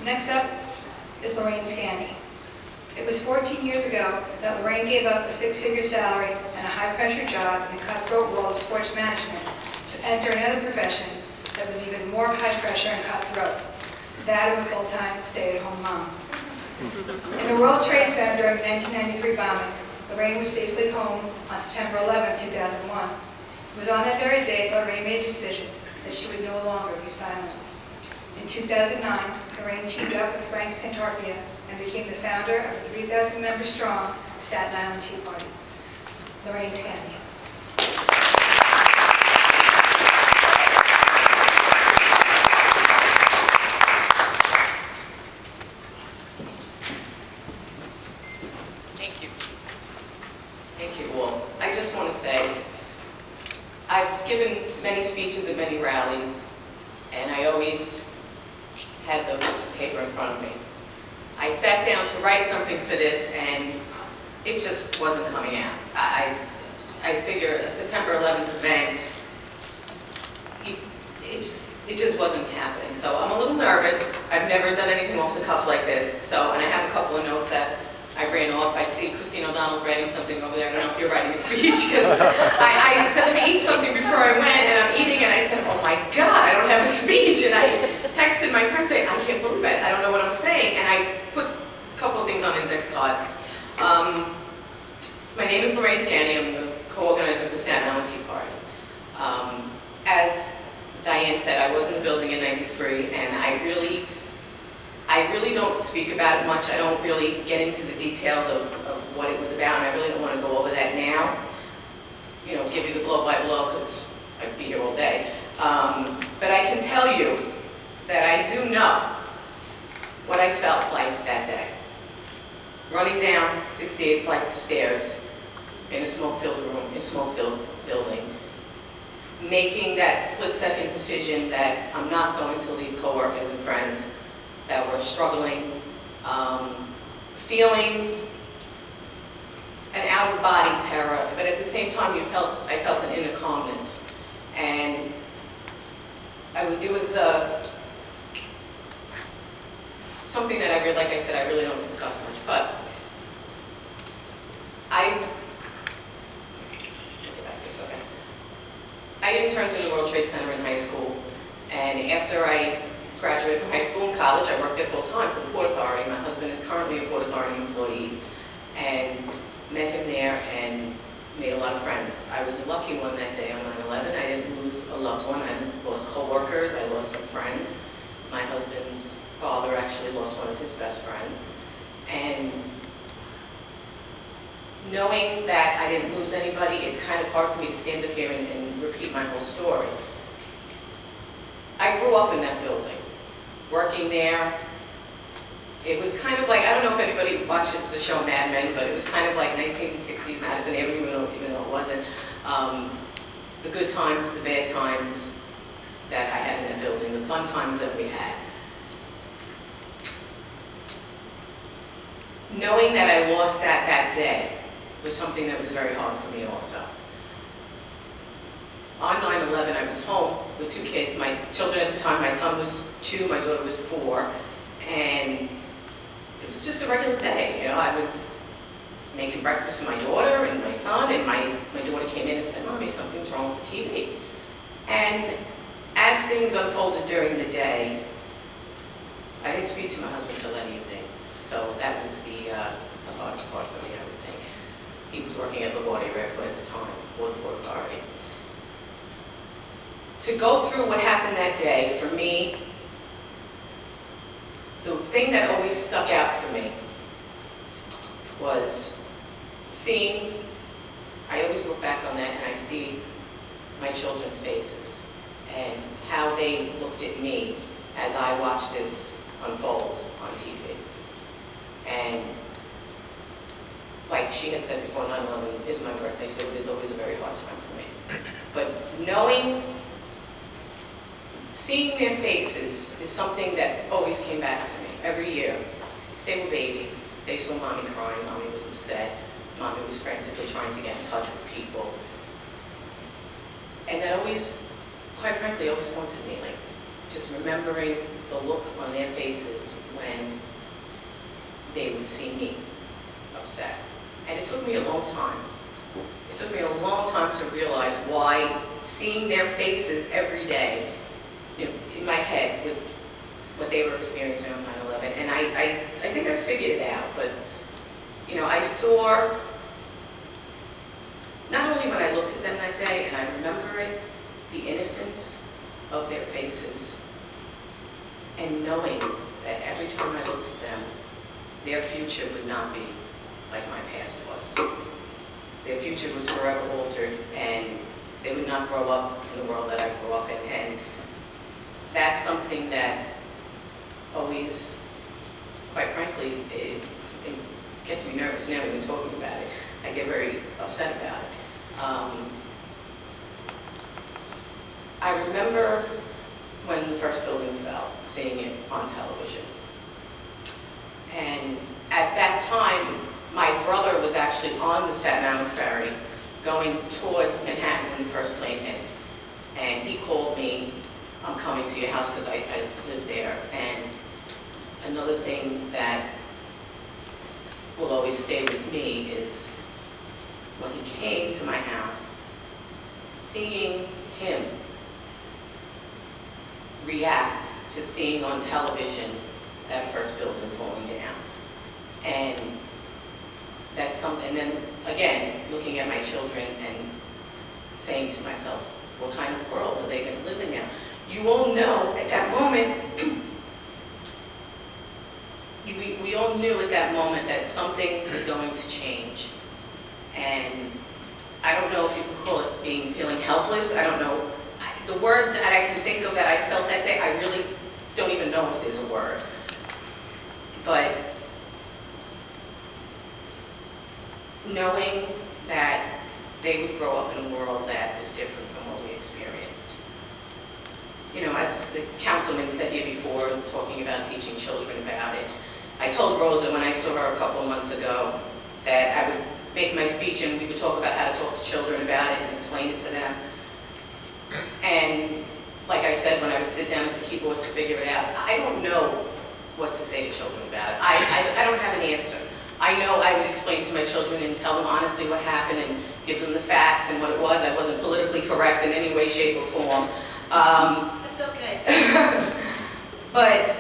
Next up is Lorraine Scanni. It was 14 years ago that Lorraine gave up a six-figure salary and a high-pressure job in the cutthroat world of sports management to enter another profession that was even more high-pressure and cutthroat, that of a full-time stay-at-home mom. In the World Trade Center during the 1993 bombing, Lorraine was safely home on September 11, 2001. It was on that very day that Lorraine made a decision that she would no longer be silent. In 2009, Lorraine teamed up with Frank Santarpia and became the founder of the 3,000-member strong Staten Island Tea Party. Lorraine Scanni. Thank you. Thank you all. I just want to say, I've given many speeches at many rallies, and I always had the paper in front of me. I sat down to write something for this, and it just wasn't coming out. I figure a September 11th event, it just wasn't happening. So I'm a little nervous. I've never done anything off the cuff like this. So, and I have a couple of notes that I ran off. I see Christine O'Donnell's writing something over there. I don't know if you're writing a speech, because I said let me eat something before I went, and I'm eating, and I said, oh my God, I don't have a speech. And I texted my friend saying, I can't believe it. I don't know what I'm saying. And I put a couple of things on index cards. My name is Lorraine Scanni. I'm the co-organizer of the Staten Island Tea Party. As Diane said, I was in the building in '93, and I really don't speak about it much. I don't really get into the details of what it was about, and I really don't want to go over that now. You know, give you the blow by blow, because I'd be here all day. But I can tell you that I do know what I felt like that day. Running down 68 flights of stairs in a smoke-filled room, in a smoke-filled building, making that split-second decision that I'm not going to leave coworkers and friends that were struggling, feeling an out-of-body terror, but at the same time I felt an inner calmness. And it was something that like I said, I really don't discuss much, but I interned in the World Trade Center in high school, and after I graduated from high school and college, I worked there full-time for the Port Authority. My husband is currently a Port Authority employee, and met him there and made a lot of friends. I was a lucky one that day on 9/11. I didn't lose a loved one. I lost co-workers. I lost some friends. My husband's father actually lost one of his best friends. And knowing that I didn't lose anybody, it's kind of hard for me to stand up here and repeat my whole story. I grew up in that building, working there. It was kind of like, I don't know if anybody watches the show Mad Men, but it was kind of like 1960s Madison Avenue, even though it wasn't. The good times, the bad times that I had in that building, the fun times that we had. Knowing that I lost that day was something that was very hard for me also. On 9/11, I was home with two kids. My children at the time, my son was 2, my daughter was 4, and it was just a regular day. You know, I was making breakfast for my daughter and my son, and my daughter came in and said, Mommy, something's wrong with the TV. And as things unfolded during the day, I didn't speak to my husband until that evening. So that was the hardest part for me, I would think. He was working at LaGuardia Airport at the time, for the Port Authority. To go through what happened that day, for me, the thing that always stuck out for me was seeing, I always look back on that and I see my children's faces and how they looked at me as I watched this unfold on TV. And like she had said before, 9/11 is my birthday, so it is always a very hard time for me. But seeing their faces is something that always came back to me every year. They were babies. They saw Mommy crying. Mommy was upset. Mommy was frantically trying to get in touch with people. And that always, quite frankly, always haunted me. Like, just remembering the look on their faces when they would see me upset. And it took me a long time. It took me a long time to realize why seeing their faces every day, you know, in my head with what they were experiencing on 9/11. And I think I figured it out, but you know, I saw, not only when I looked at them that day, and I remember it, the innocence of their faces, and knowing that every time I looked at them, their future would not be like my past was. Their future was forever altered, and they would not grow up in the world that I grew up in. And that's something that always, quite frankly, it gets me nervous now when talking about it. I get very upset about it. I remember when the first building fell, seeing it on television. And at that time, my brother was actually on the Staten Island ferry going towards Manhattan when the first plane hit. And he called me, I'm coming to your house, because I lived there. And another thing that will always stay with me is when he came to my house, seeing him react to seeing on television that first building falling down. And that's something, and then again, looking at my children and saying to myself, what kind of world are they going to live in now? You all know at that moment, we all knew at that moment that something was going to change. And I don't know if you can call it feeling helpless. I don't know. The word that I can think of that I felt that day, I really don't even know if there's a word. But knowing that they would grow up in a world that was different from what we experienced. You know, as the councilman said here before, talking about teaching children about it, I told Rosa when I saw her a couple of months ago that I would make my speech and we would talk about how to talk to children about it and explain it to them. And like I said, when I would sit down at the keyboard to figure it out, I don't know what to say to children about it. I don't have an answer. I know I would explain to my children and tell them honestly what happened and give them the facts and what it was. I wasn't politically correct in any way, shape, or form. That's okay. But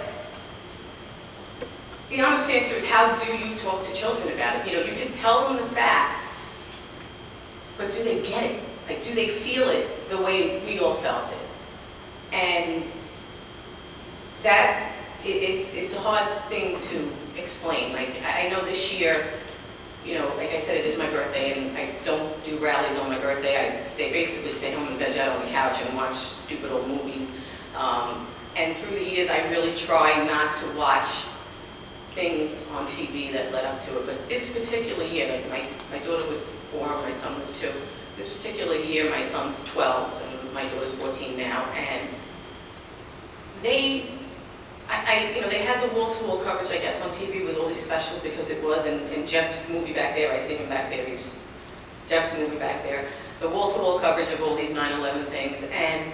the honest answer is, how do you talk to children about it? You know, you can tell them the facts, but do they get it? Like, do they feel it the way we all felt it? And that, it's a hard thing to explain. Like, I know this year, you know, like I said, it is my birthday, and I don't do rallies on my birthday. I basically stay home and veg out on the couch and watch stupid old movies. And through the years, I really try not to watch things on TV that led up to it. But this particular year, like my daughter was 4, my son was 2. This particular year, my son's 12, and my daughter's 14 now, and they had the wall-to-wall coverage, I guess, on TV with all these specials because it was, and Jeff's movie back there, I see him back there, Jeff's movie back there, the wall-to-wall coverage of all these 9/11 things, and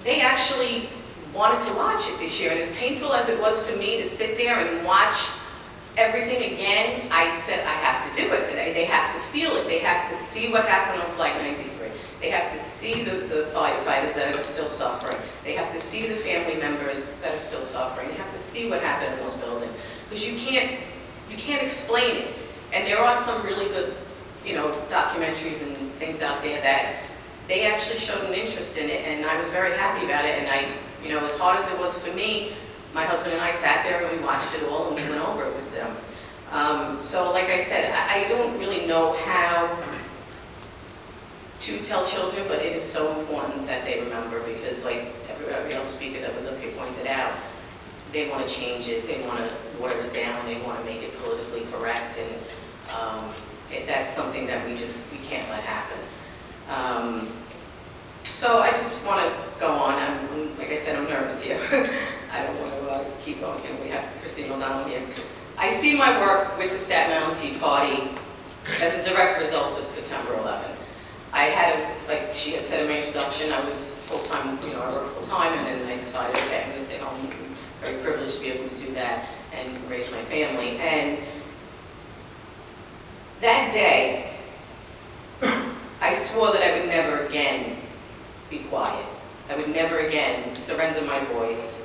they actually wanted to watch it this year, and as painful as it was for me to sit there and watch everything again, I said, I have to do it. They have to feel it. They have to see what happened on Flight 93. They have to see the firefighters that are still suffering. They have to see the family members that are still suffering. They have to see what happened in those buildings. Because you can't explain it. And there are some really good, you know, documentaries and things out there that they actually showed an interest in it, and I was very happy about it. And you know, as hard as it was for me, my husband and I sat there and we watched it all and we went over it with them. So like I said, I don't really know how to tell children, but it is so important that they remember, because like every other speaker that was up here pointed out, they want to change it, they want to water it down, they want to make it politically correct, and that's something that we can't let happen. So I just want to go on. Like I said, I'm nervous here. I don't want to keep going. And we have Christine O'Donnell here. I see my work with the Staten Island Tea Party as a direct result of September 11th. I had, like she had said in my introduction, I was full-time, I work full-time, and then I decided, okay, I'm going to stay home. I'm very privileged to be able to do that and raise my family. And that day, I swore that I would never again be quiet. I would never again surrender my voice.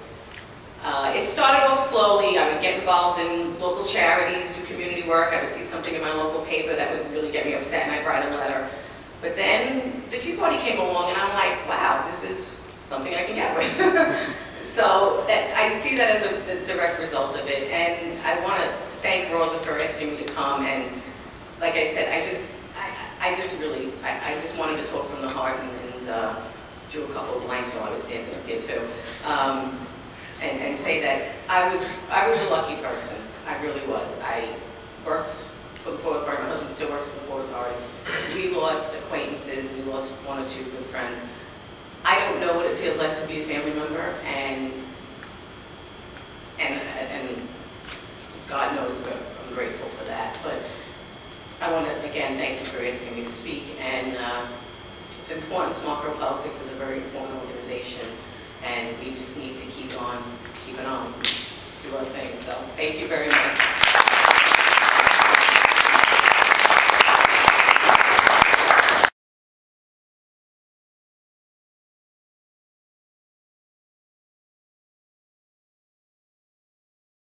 It started off slowly. I would get involved in local charities, do community work. I would see something in my local paper that would really get me upset, and I'd write a letter. But then the Tea Party came along, and I'm like, wow, this is something I can get with. So I see that as a direct result of it. And I want to thank Rosa for asking me to come. And like I said, I just wanted to talk from the heart and drew a couple of blanks while I was standing up here too. And say that I was a lucky person. I really was. I worked for the Port Authority. My husband still works for the Port Authority. We lost acquaintances. We lost one or two good friends. I don't know what it feels like to be a family member, and God knows I'm grateful for that. But I want to again thank you for asking me to speak. And it's important. Small Girl Politics is a very important organization. And we just need to keep on keeping on, do our thing. So thank you very much.